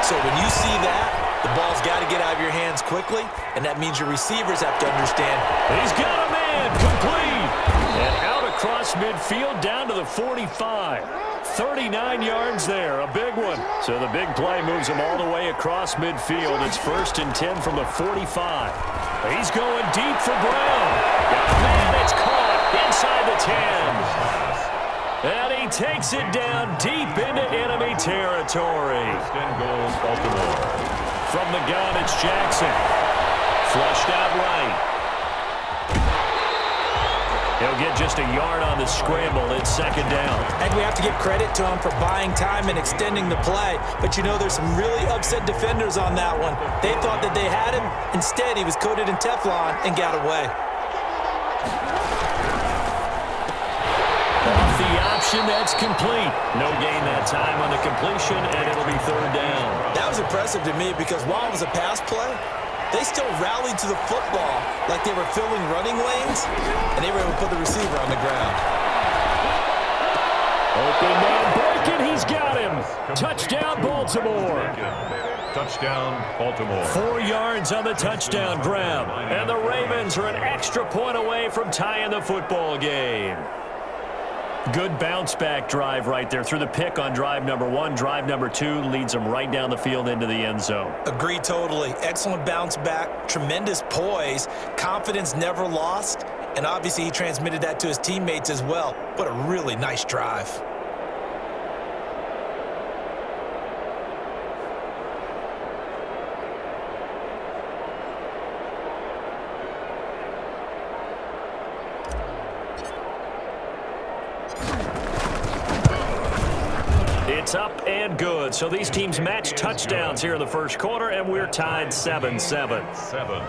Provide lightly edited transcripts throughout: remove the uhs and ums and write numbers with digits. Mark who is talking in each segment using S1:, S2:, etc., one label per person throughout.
S1: So when you see that, the ball's got to get out of your hands quickly, and that means your receivers have to understand.
S2: He's got a man, complete. And out across midfield down to the 45. 39 yards there, a big one. So the big play moves him all the way across midfield. It's 1st and 10 from the 45. He's going deep for Brown. Man, it's caught inside the 10. And he takes it down deep into enemy territory.
S3: 10 goals, Baltimore.
S2: From the gun, it's Jackson. Flushed out right. He'll get just a yard on the scramble. It's 2nd down.
S1: And we have to give credit to him for buying time and extending the play. But you know there's some really upset defenders on that one. They thought that they had him. Instead, he was coated in Teflon and got away.
S2: Off the option, that's complete. No gain that time on the completion, and it'll be 3rd down.
S1: That was impressive to me because while it was a pass play, they still rallied to the football like they were filling running lanes, and they were able to put the receiver on the ground.
S2: Open man breaking, he's got him. Touchdown, Baltimore.
S3: Touchdown, Baltimore.
S2: 4 yards on the touchdown grab, and the Ravens are an extra point away from tying the football game. Good bounce-back drive right there through the pick on drive number 1. Drive number 2 leads them right down the field into the end zone.
S1: Agree totally. Excellent bounce back, tremendous poise, confidence never lost, and obviously he transmitted that to his teammates as well. What a really nice drive.
S2: It's up and good. So these teams match touchdowns here in the first quarter, and we're tied 7-7.
S3: 7.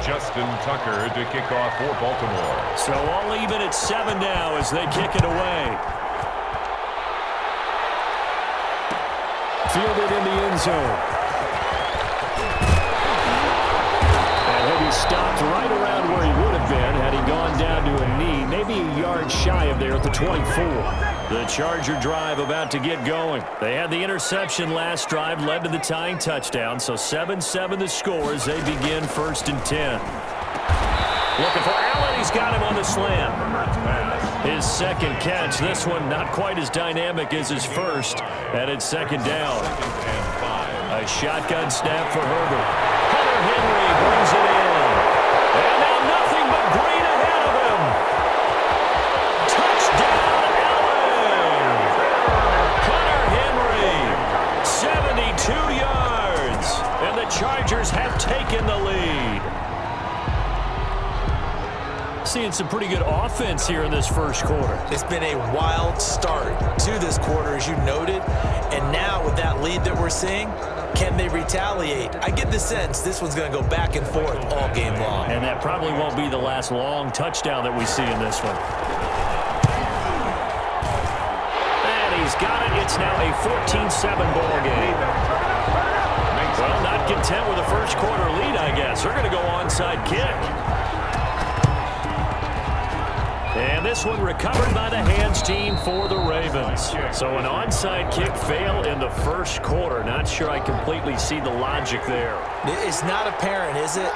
S3: Justin Tucker to kick off for Baltimore.
S2: So all even at 7 now as they kick it away. Fielded in the end zone. And he'll be stopped right around where he would have been had he gone down to a knee, maybe a yard shy of there at the 24. The Charger drive about to get going. They had the interception last drive, led to the tying touchdown, so 7-7 the score as they begin 1st and 10. Looking for Allen. He's got him on the slam. His 2nd catch. This one not quite as dynamic as his first, and it's 2nd down. A shotgun snap for Herbert. Hunter Henry brings it in. And now nothing but green ahead of him. Touchdown, Allen. Hunter Henry, 72 yards. And the Chargers have taken the lead. Seeing some pretty good offense here in this first quarter.
S1: It's been a wild start to this quarter, as you noted. And now with that lead that we're seeing, can they retaliate? I get the sense this one's going to go back and forth all game long.
S2: And that probably won't be the last long touchdown that we see in this one. And he's got it. It's now a 14-7 ball game. Well, not content with the first quarter lead, I guess. They're going to go onside kick. And this one recovered by the hands team for the Ravens. So an onside kick fail in the first quarter. Not sure I completely see the logic there.
S1: It's not apparent, is it?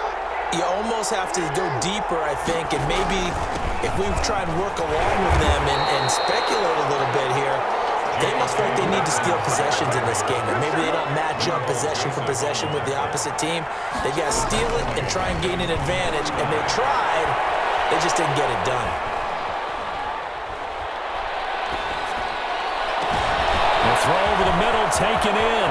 S1: You almost have to go deeper, I think, and maybe if we try and work along with them and speculate a little bit here, they must feel like they need to steal possessions in this game, and maybe they don't match up possession for possession with the opposite team. They got to steal it and try and gain an advantage, and they tried, they just didn't get it done.
S2: Throw over the middle, taken in.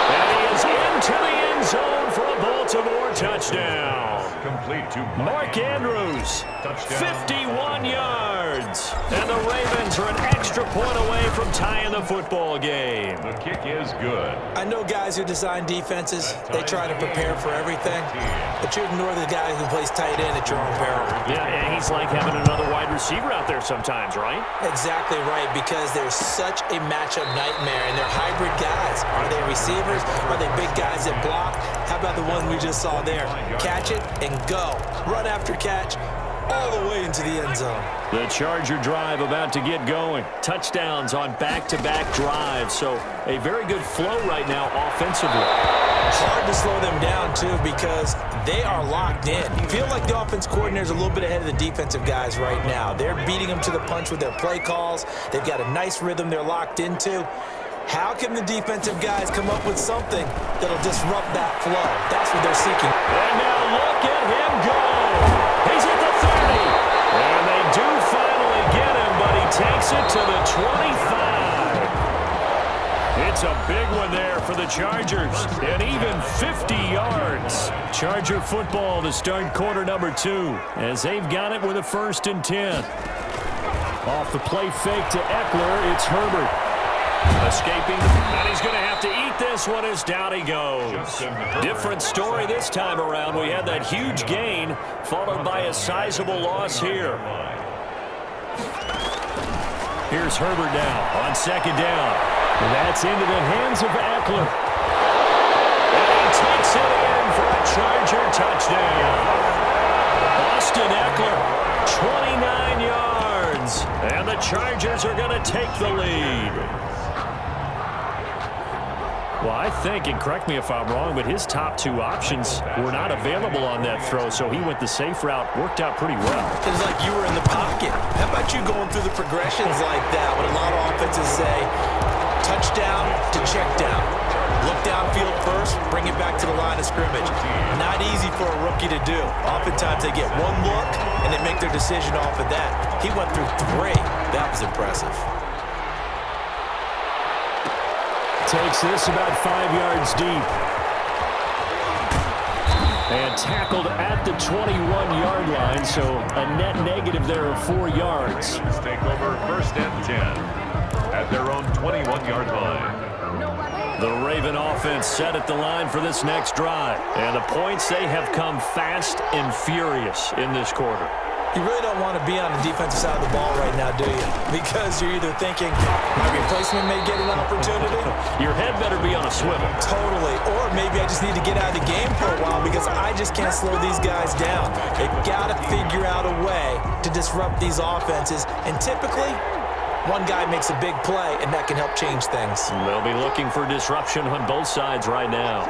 S2: And he is into the end zone for a Baltimore touchdown.
S3: Complete to
S2: Mark Andrews,
S3: Touchdown.
S2: 51 yards. And the Ravens are an extra point away from tying the football game.
S3: The kick is good.
S1: I know guys who design defenses, they try to prepare for everything, but you ignore the guy who plays tight end at your own peril.
S2: Yeah, and he's like having another wide receiver out there sometimes, right?
S1: Exactly right, because there's such a matchup nightmare, and they're hybrid guys. Are they receivers? Are they big guys that block? How about the one we just saw there? Catch it and go. Run after catch. all the way into the end zone.
S2: The Charger drive about to get going. Touchdowns on back-to-back drives, so a very good flow right now offensively.
S1: Hard to slow them down, too, because they are locked in. Feel like the offense coordinator is a little bit ahead of the defensive guys right now. They're beating them to the punch with their play calls. They've got a nice rhythm they're locked into. How can the defensive guys come up with something that'll disrupt that flow? That's what they're seeking.
S2: And now look at him go. He's at the 30. And they do finally get him, but he takes it to the 25. It's a big one there for the Chargers, and even 50 yards. Charger football to start quarter number 2, as they've got it with a 1st and 10. Off the play fake to Eckler, it's Herbert. Escaping, and he's going to have to eat this one as down he goes. Different story this time around. We had that huge gain, followed by a sizable loss here. Here's Herbert now on 2nd down. And that's into the hands of Eckler. And he takes it in for a Charger touchdown. Austin Eckler, 29 yards. And the Chargers are going to take the lead. Well, I think, and correct me if I'm wrong, but his top 2 options were not available on that throw, so he went the safe route. Worked out pretty well.
S1: It was like you were in the pocket. How about you going through the progressions like that? What a lot of offenses say, touchdown to check down. Look downfield first, bring it back to the line of scrimmage. Not easy for a rookie to do. Oftentimes they get one look, and they make their decision off of that. He went through 3. That was impressive.
S2: Takes this about 5 yards deep. And tackled at the 21-yard line, so a net negative there of 4 yards.
S3: Ravens take over 1st and 10 at their own 21-yard line.
S2: The Raven offense set at the line for this next drive. And the points, they have come fast and furious in this quarter.
S1: You really don't want to be on the defensive side of the ball right now, do you? Because you're either thinking, my replacement may get an opportunity.
S2: Your head better be on a swivel.
S1: Totally. Or maybe I just need to get out of the game for a while because I just can't slow these guys down. They've got to figure out a way to disrupt these offenses. And typically, one guy makes a big play, and that can help change things.
S2: They'll be looking for disruption on both sides right now.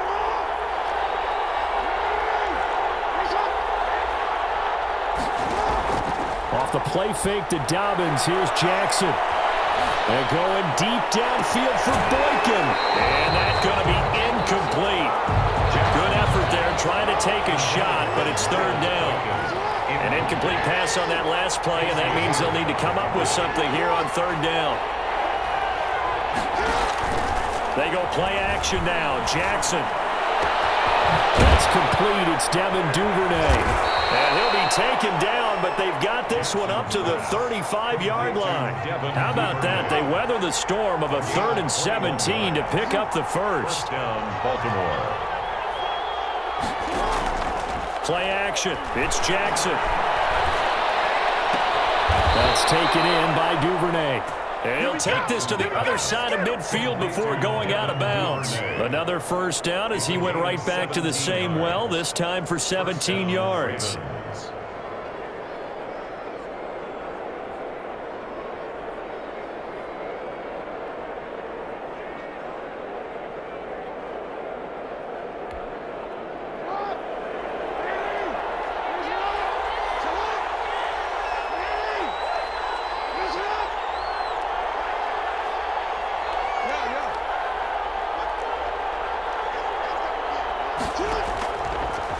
S2: Off the play fake to Dobbins, here's Jackson. And going deep downfield for Boykin. And that's going to be incomplete. Good effort there, trying to take a shot, but it's 3rd down. An incomplete pass on that last play, and that means they'll need to come up with something here on 3rd down. They go play action now. Jackson. That's complete. It's Devin Duvernay. And he'll be taken down, but they've got this one up to the 35-yard line. How about that? They weather the storm of a 3rd and 17 to pick up the 1st.
S3: Down, Baltimore.
S2: Play action. It's Jackson. That's taken in by Duvernay. And he'll take this to the other side of midfield before going out of bounds. Another 1st down as he went right back to the same well, this time for 17 yards.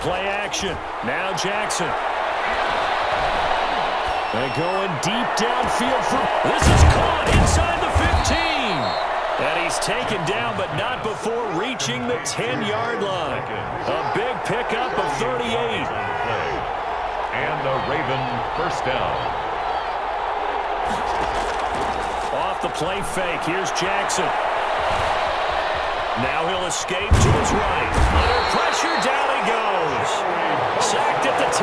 S2: Play action. Now Jackson. And going deep downfield for... This is caught inside the 15. And he's taken down, but not before reaching the 10-yard line. A big pickup of 38.
S3: And the Raven 1st down.
S2: Off the play fake. Here's Jackson. Now he'll escape to his right. Under pressure, down he goes. Sacked at the 10.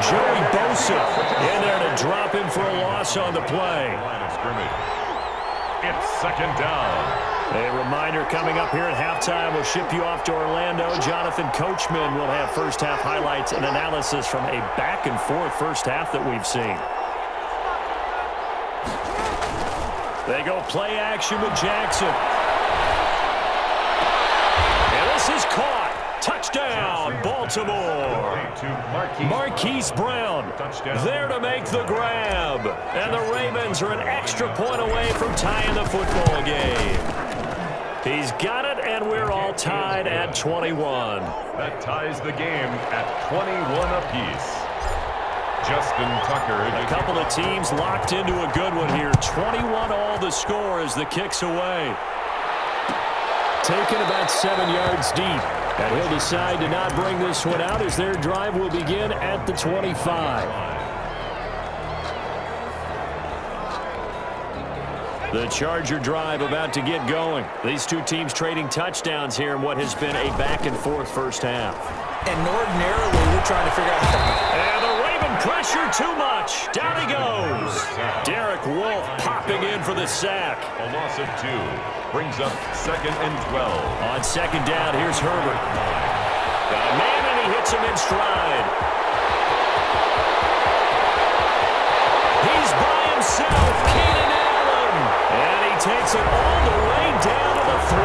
S2: Joey Bosa in there to drop him for a loss on the play.
S3: Line of scrimmage. It's 2nd down.
S2: A reminder coming up here at halftime, we'll ship you off to Orlando. Jonathan Coachman will have first-half highlights and analysis from a back-and-forth first half that we've seen. They go play action with Jackson. And this is caught. Touchdown, Baltimore. Marquise Brown there to make the grab. And the Ravens are an extra point away from tying the football game. He's got it, and we're all tied at 21.
S3: That ties the game at 21 apiece. Justin Tucker.
S2: A couple of teams locked into a good one here. 21 all the score as the kick's away. Taken about 7 yards deep. And he'll decide to not bring this one out as their drive will begin at the 25. The Charger drive about to get going. These two teams trading touchdowns here in what has been a back-and-forth first half.
S1: And ordinarily, we're trying to figure out.
S2: And the Raven pressure too much. Down he goes. Derek Wolfe popping in for the sack.
S3: A loss of 2 brings up 2nd and 12.
S2: On second down, here's Herbert. Got a man, and he hits him in stride. He's by himself, Keenan Allen. And he takes it all the way down to the 3.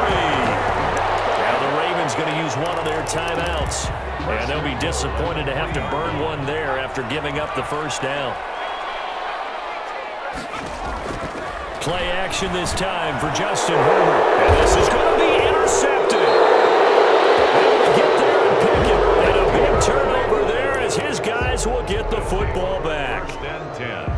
S2: Now the Ravens going to use one of their timeouts. And they'll be disappointed to have to burn one there after giving up the first down. Play action this time for Justin Herbert. And this is going to be intercepted. Able to get there and pick it. And a big turnover there as his guys will get the football back.
S3: First and 10.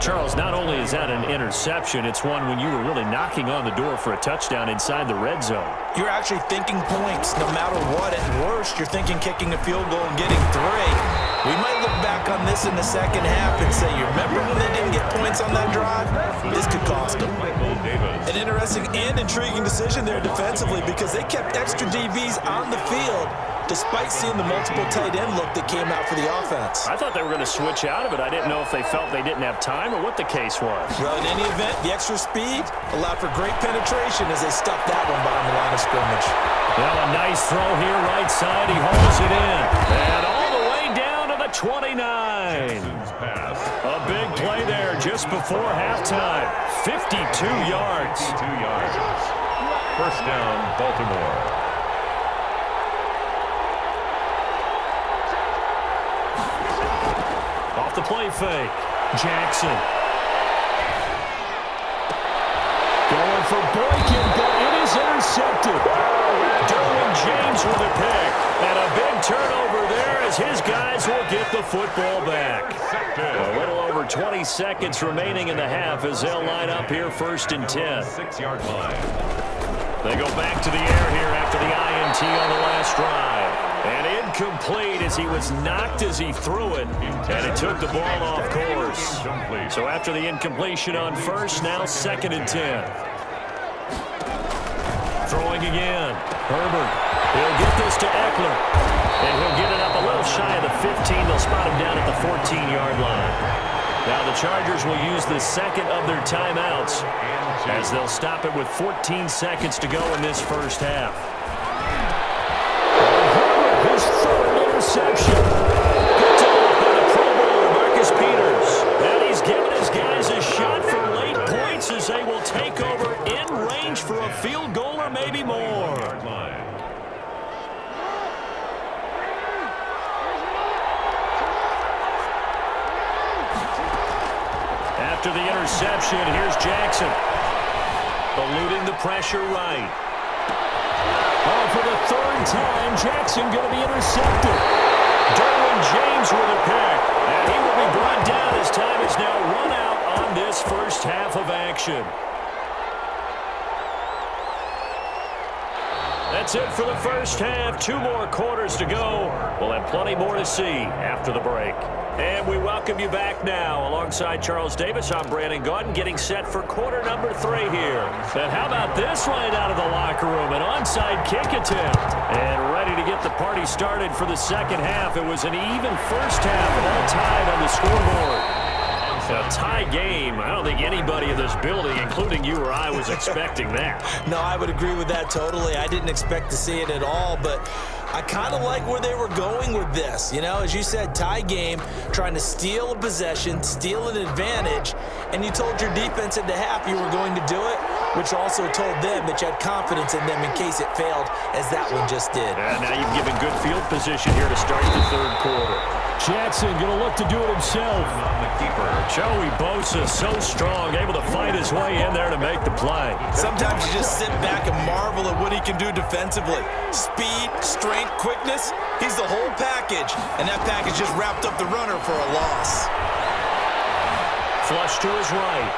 S2: Charles, not only is that an interception, it's one when you were really knocking on the door for a touchdown inside the red zone.
S1: You're actually thinking points no matter what. At worst, you're thinking kicking a field goal and getting 3. We might look back on this in the second half and say, you remember when they didn't get points on that drive? This could cost them. An interesting and intriguing decision there defensively because they kept extra DBs on the field despite seeing the multiple tight end look that came out for the offense.
S2: I thought they were going to switch out of it. I didn't know if they felt they didn't have time or what the case was.
S1: Well, in any event, the extra speed allowed for great penetration as they stuffed that one behind the line of scrimmage.
S2: Well, a nice throw here, right side. He hauls it in. And all the way down to the 29. A big play there just before halftime. 52 yards.
S3: 52 yards. First down, Baltimore.
S2: Off the play fake. Jackson. Going for Boykin, but it is intercepted. Derwin James with a pick. And a big turnover there as his guys will get the football back. A little over 20 seconds remaining in the half as they'll line up here first and 10.
S3: 6-yard line.
S2: They go back to the air here after the INT on the last drive. And incomplete as he was knocked as he threw it. And he took the ball off course. So after the incompletion on first, now 2nd and 10. Throwing again. Herbert. He'll get this to Eckler. And he'll get it up a little shy of the 15. They'll spot him down at the 14-yard line. Now the Chargers will use the second of their timeouts as they'll stop it with 14 seconds to go in this first half. His third interception. Picked off by the Pro Bowler, Marcus Peters. And he's given his guys a shot for late points as they will take over in range for a field goal or maybe more. After the interception, here's Jackson. Eluding the pressure right. Oh, for the 3rd time, Jackson going to be intercepted. Derwin James with a pick. And he will be brought down as time is now run out on this first half of action. That's it for the first half. 2 more quarters to go. We'll have plenty more to see after the break. And we welcome you back now. Alongside Charles Davis, I'm Brandon Gaudin, getting set for quarter number 3 here. And how about this right out of the locker room? An onside kick attempt. And ready to get the party started for the second half. It was an even first half, all tied on the scoreboard. A tie game. I don't think anybody in this building, including you or I, was expecting that.
S1: No, I would agree with that totally. I didn't expect to see it at all, but I kind of like where they were going with this. You know, as you said, tie game, trying to steal a possession, steal an advantage, and you told your defense at the half you were going to do it, which also told them that you had confidence in them in case it failed, as that one just did.
S2: And now you've given good field position here to start the third quarter. Jackson going to look to do it himself.
S3: On the keeper.
S2: Joey Bosa, so strong, able to fight his way in there to make the play.
S1: Sometimes you just sit back and marvel at what he can do defensively. Speed, strength, quickness, he's the whole package. And that package just wrapped up the runner for a loss.
S2: Flush to his right.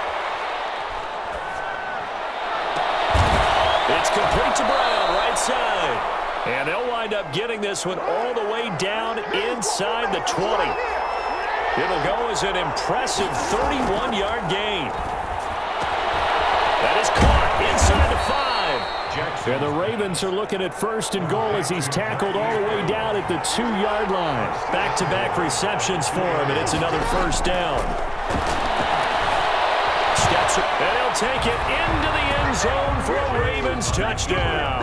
S2: It's complete to Brown, right side. And they'll wind up getting this one all the way down inside the 20. It'll go as an impressive 31-yard gain. That is caught inside the 5. And the Ravens are looking at first and goal as he's tackled all the way down at the 2-yard line. Back-to-back receptions for him, and it's another first down. Steps it, and he'll take it into the end zone for a Ravens touchdown.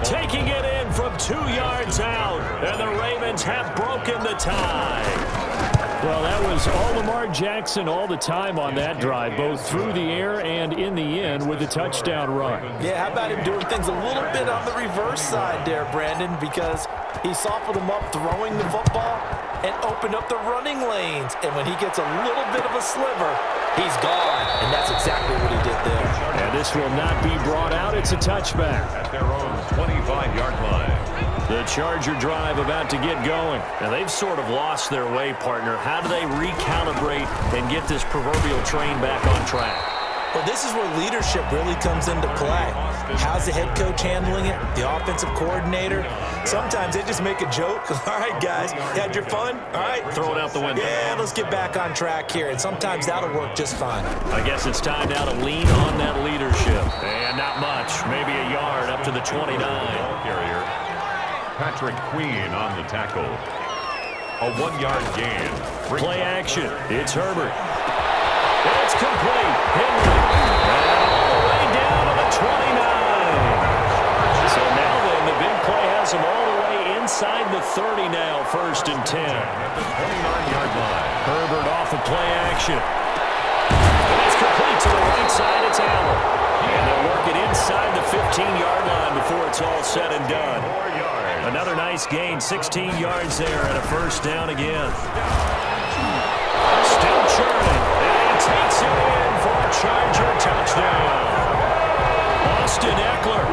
S2: Taking it in from 2 yards out, and the Ravens have broken the tie. Well, that was all Lamar Jackson all the time on that drive, both through the air and in the end with a touchdown run.
S1: Yeah, how about him doing things a little bit on the reverse side there, Brandon, because he softened him up throwing the football and opened up the running lanes. And when he gets a little bit of a sliver, he's gone. And that's exactly what he did there.
S2: And this will not be brought out. It's a touchback.
S3: At their own 25-yard line.
S2: The Charger drive about to get going. Now, they've sort of lost their way, partner. How do they recalibrate and get this proverbial train back on track?
S1: Well, this is where leadership really comes into play. How's the head coach handling it? The offensive coordinator? Sometimes they just make a joke. All right, guys, you had your fun? All right.
S2: Throw it out the window.
S1: Yeah, let's get back on track here. And sometimes that'll work just fine.
S2: I guess it's time now to lean on that leadership. And not much. Maybe a yard up to the 29.
S3: Carrier. Patrick Queen on the tackle. A 1-yard gain.
S2: Play action. It's Herbert. It's complete. Henry. And all the way down to the 29. So now then, the big play has him all the way inside the 30 now, 1st and 10.
S3: At the 29-yard line.
S2: Herbert off of play action. And it's complete to the right side. It's Allen. And they'll work it inside the 15-yard line before it's all said and done. Another nice gain, 16 yards there, and a first down again. Still churning, and he takes it in for a Charger touchdown. Austin Eckler,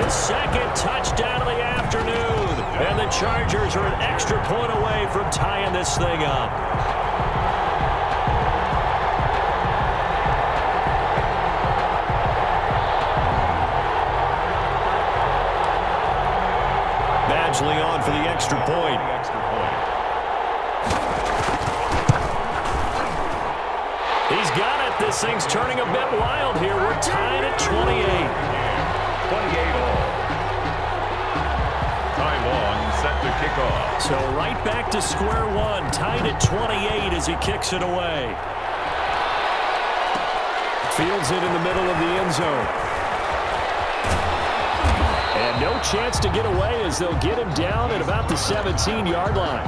S2: his second touchdown of the afternoon, and the Chargers are an extra point away from tying this thing up. Badgley on for the extra point. He's got it. This thing's turning a bit wild here. We're tied at 28.
S3: 28 all. Ty Long set to kick off.
S2: So right back to square one. Tied at 28 as he kicks it away. Fields it in the middle of the end zone. And no chance to get away as they'll get him down at about the 17-yard line.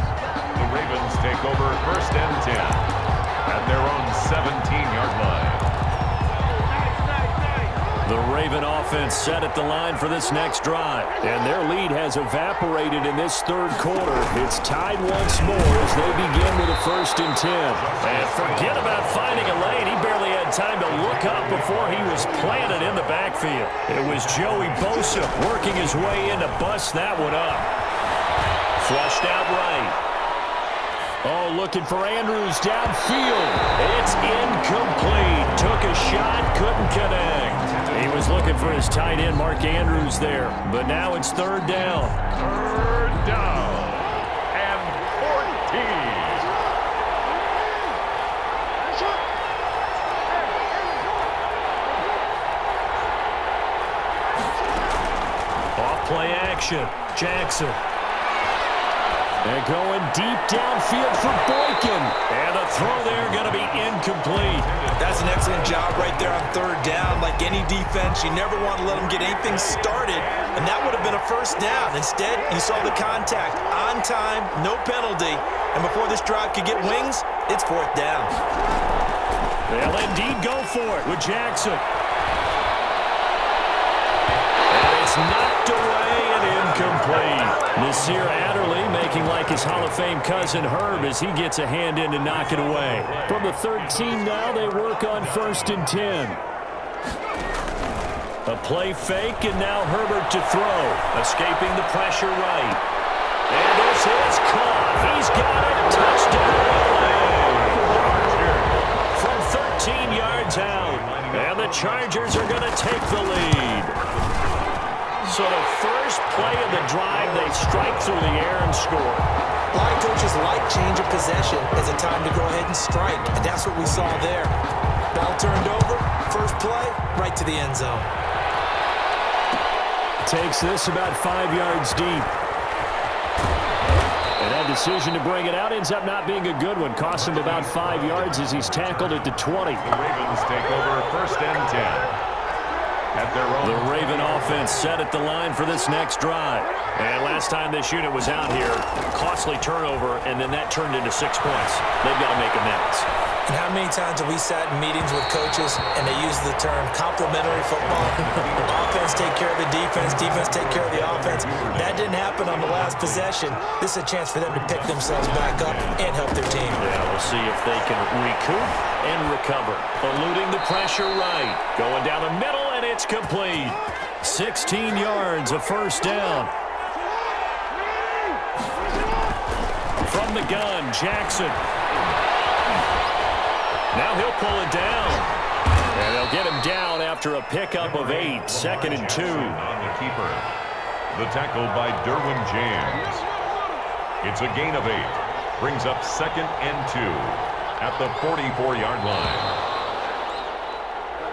S3: The Ravens take over 1st and 10 at their own 17-yard line.
S2: The Raven offense set at the line for this next drive. And their lead has evaporated in this third quarter. It's tied once more as they begin with a 1st and 10. And forget about finding a lane. He barely had time to look up before he was planted in the backfield. It was Joey Bosa working his way in to bust that one up. Flushed out right. Oh, looking for Andrews downfield. It's incomplete. Took a shot, couldn't connect. He was looking for his tight end, Mark Andrews, there. But now it's 3rd down.
S3: 3rd down and 14.
S2: Off play action. Jackson. And going deep downfield for Boykin. And the throw there going to be incomplete.
S1: That's an excellent job right there on third down. Like any defense, you never want to let them get anything started, and that would have been a first down. Instead, you saw the contact on time, no penalty, and before this drive could get wings, it's fourth down.
S2: They'll indeed go for it with Jackson. And it's knocked away and incomplete. Nasir Adderley making like his Hall of Fame cousin Herb as he gets a hand in to knock it away. From the 13 now, they work on 1st and 10. A play fake, and now Herbert to throw. Escaping the pressure right. And this is caught. He's got it. Touchdown. From 13 yards out. And the Chargers are going to take the lead. So the first play of the drive, they strike through the air and score.
S1: A lot of coaches like change of possession as a time to go ahead and strike, and that's what we saw there. Ball turned over, first play, right to the end zone.
S2: Takes this about 5 yards deep. And that decision to bring it out ends up not being a good one. Costs him about 5 yards as he's tackled at the 20.
S3: The Ravens take over 1st and 10. At their own.
S2: The Raven offense set at the line for this next drive. And last time this unit was out here, costly turnover, and then that turned into 6 points. They've got to make amends.
S1: And how many times have we sat in meetings with coaches and they use the term complementary football? Offense take care of the defense, defense take care of the offense. That didn't happen on the last possession. This is a chance for them to pick themselves back up and help their team.
S2: Yeah, we'll see if they can recoup and recover. Eluding the pressure right. Going down the middle, and it's complete. 16 yards, a first down. From the gun, Jackson. Now he'll pull it down. And they'll get him down after a pickup of 8, 2nd and 2.
S3: On the keeper. The tackle by Derwin James. It's a gain of 8. Brings up 2nd and 2 at the 44-yard line.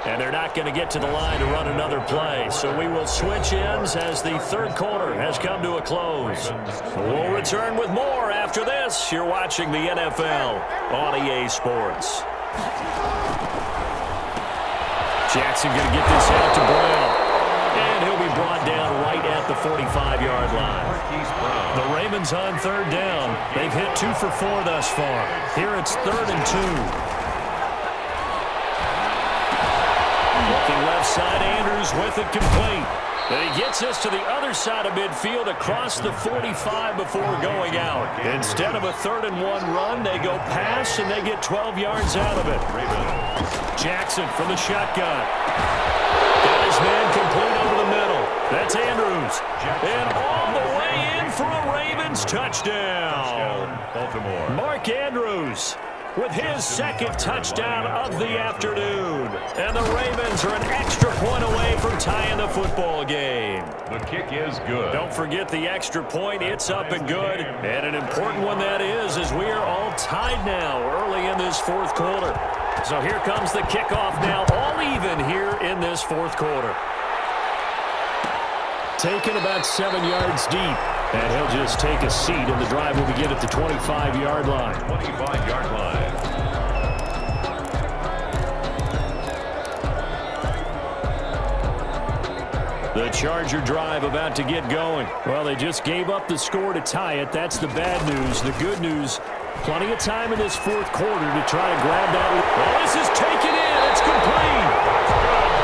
S2: And they're not going to get to the line to run another play. So we will switch ends as the third quarter has come to a close. We'll return with more after this. You're watching the NFL on EA Sports. Jackson going to get this out to Brown. And he'll be brought down right at the 45-yard line. The Ravens on third down. They've hit 2 for 4 thus far. Here it's 3rd and 2. Looking left side, Andrews with it complete. And he gets us to the other side of midfield across the 45 before going out. Instead of a 3rd and 1 run, they go pass and they get 12 yards out of it. Jackson from the shotgun. Got his man complete over the middle. That's Andrews. And all the way in for a Ravens touchdown.
S3: Baltimore.
S2: Mark Andrews with his 2nd touchdown of the afternoon. And the Ravens are an extra point away from tying the football game.
S3: The kick is good.
S2: Don't forget the extra point. It's up and good. And an important one that is, as we are all tied now early in this 4th quarter. So here comes the kickoff now, all even here in this 4th quarter. Taken about 7 yards deep. And he'll just take a seat, and the drive will begin at the 25-yard line.
S3: 25-yard line.
S2: The Charger drive about to get going. Well, they just gave up the score to tie it. That's the bad news. The good news, plenty of time in this 4th quarter to try to grab that. Well, this is taken in. It's complete.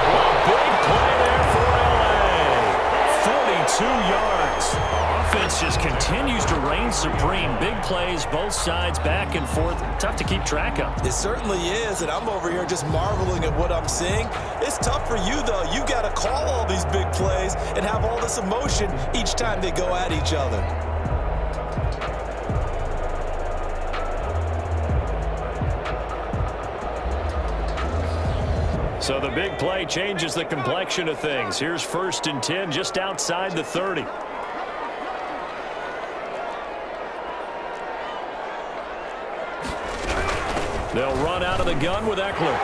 S2: A big play there for L.A. 42 yards. Offense just continues to reign supreme. Big plays, both sides, back and forth. Tough to keep track of.
S1: It certainly is, and I'm over here just marveling at what I'm seeing. It's tough for you, though. You got to call all these big plays and have all this emotion each time they go at each other.
S2: So the big play changes the complexion of things. Here's 1st and 10 just outside the 30. They'll run out of the gun with Eckler.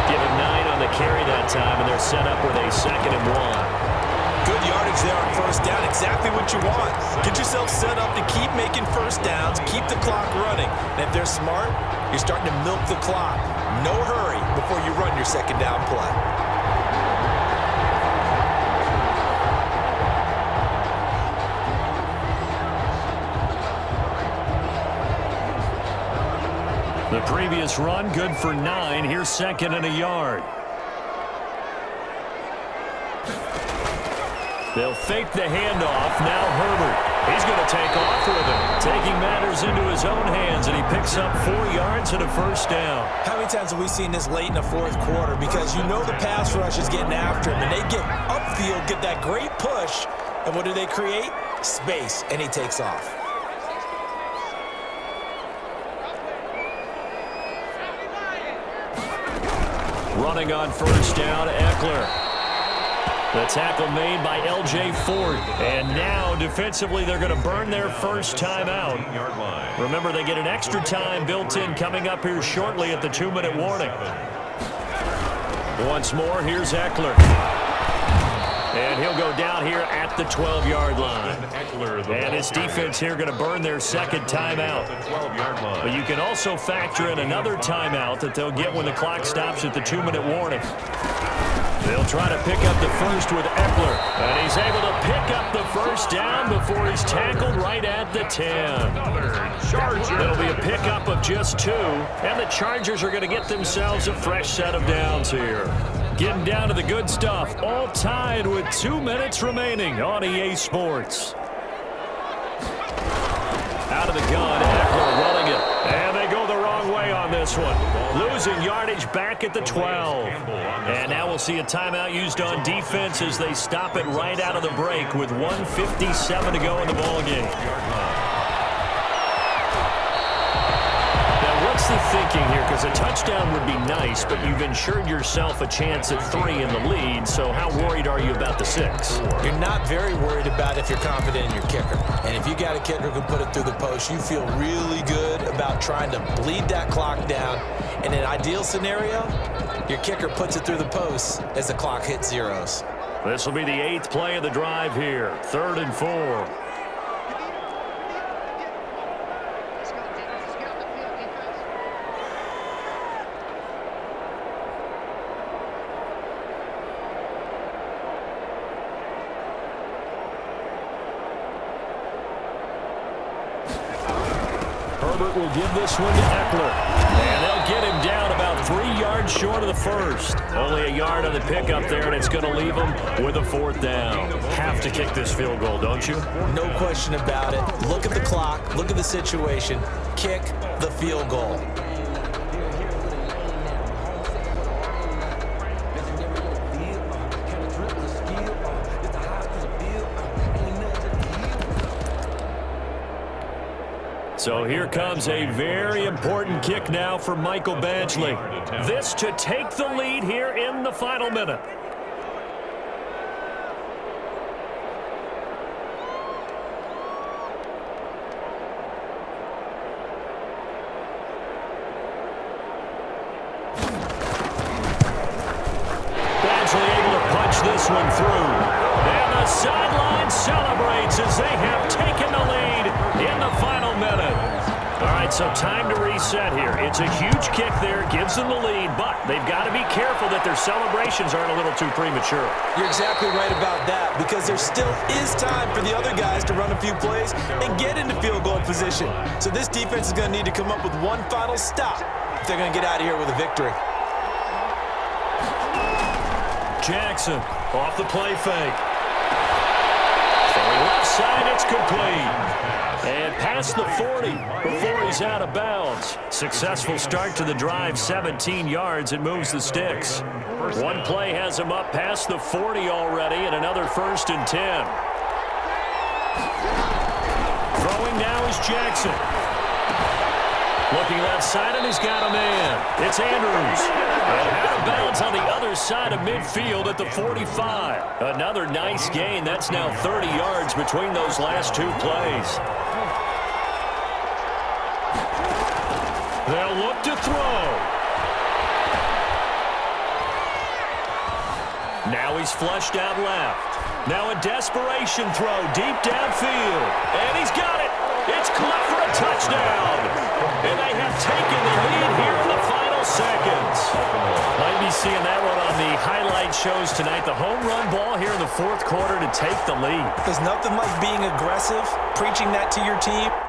S2: Give him 9 on the carry that time, and they're set up with a 2nd and 1.
S1: Good yardage there on first down. Exactly what you want. Get yourself set up to keep making first downs, keep the clock running. And if they're smart, you're starting to milk the clock. No hurry before you run your second down play.
S2: The previous run, good for 9. Here's second and a yard. They'll fake the handoff. Now Herbert. He's going to take off with it. Taking matters into his own hands, and he picks up 4 yards and a first down.
S1: How many times have we seen this late in the fourth quarter? Because you know the pass rush is getting after him, and they get upfield, get that great push, and what do they create? Space, and he takes off.
S2: Running on first down, Eckler. The tackle made by L.J. Ford. And now, defensively, they're going to burn their first timeout. Remember, they get an extra time built in coming up here shortly at the 2-minute warning. Once more, here's Eckler. And he'll go down here at the 12-yard line. And his defense here going to burn their second timeout. But you can also factor in another timeout that they'll get when the clock stops at the 2-minute warning. They'll try to pick up the first with Eckler. And he's able to pick up the first down before he's tackled right at the 10. It'll be a pickup of just 2. And the Chargers are going to get themselves a fresh set of downs here. Getting down to the good stuff, all tied with 2 minutes remaining on EA Sports. Out of the gun, Eckler running it. And they go the wrong way on this one. Losing yardage back at the 12. And now we'll see a timeout used on defense as they stop it right out of the break with 1:57 to go in the ballgame. What's the thinking here? Because a touchdown would be nice, but you've ensured yourself a chance at 3 in the lead, so how worried are you about the 6?
S1: You're not very worried about if you're confident in your kicker. And if you got a kicker who can put it through the post, you feel really good about trying to bleed that clock down. In an ideal scenario, your kicker puts it through the post as the clock hits zeros.
S2: This will be the 8th play of the drive here, 3rd and 4. Will give this one to Eckler. And they'll get him down about 3 yards short of the first. Only a yard on the pickup there, and it's going to leave him with a 4th down. Have to kick this field goal, don't you?
S1: No question about it. Look at the clock. Look at the situation. Kick the field goal.
S2: So here comes a very important kick now for Michael Badgley. This to take the lead here in the final minute. Badgley able to punch this one through. And the sideline celebrates as they have taken the lead in the final minute. All right, so time to reset here. It's a huge kick there, gives them the lead, but they've got to be careful that their celebrations aren't a little too premature.
S1: You're exactly right about that, because there still is time for the other guys to run a few plays and get into field goal position. So this defense is going to need to come up with one final stop if they're going to get out of here with a victory.
S2: Jackson off the play fake. Left side, it's complete. And past the 40 before he's out of bounds. Successful start to the drive, 17 yards, and moves the sticks. One play has him up past the 40 already, and another 1st and 10. Throwing now is Jackson. Looking left side, and he's got a man. It's Andrews. And out of bounds on the other side of midfield at the 45. Another nice gain. That's now 30 yards between those last 2 plays. They'll look to throw. Now he's flushed out left. Now a desperation throw deep downfield. And he's got it. It's caught for a touchdown. And they have taken the lead here in the final seconds. Might be seeing that one on the highlight shows tonight. The home run ball here in the fourth quarter to take the lead.
S1: There's nothing like being aggressive, preaching that to your team.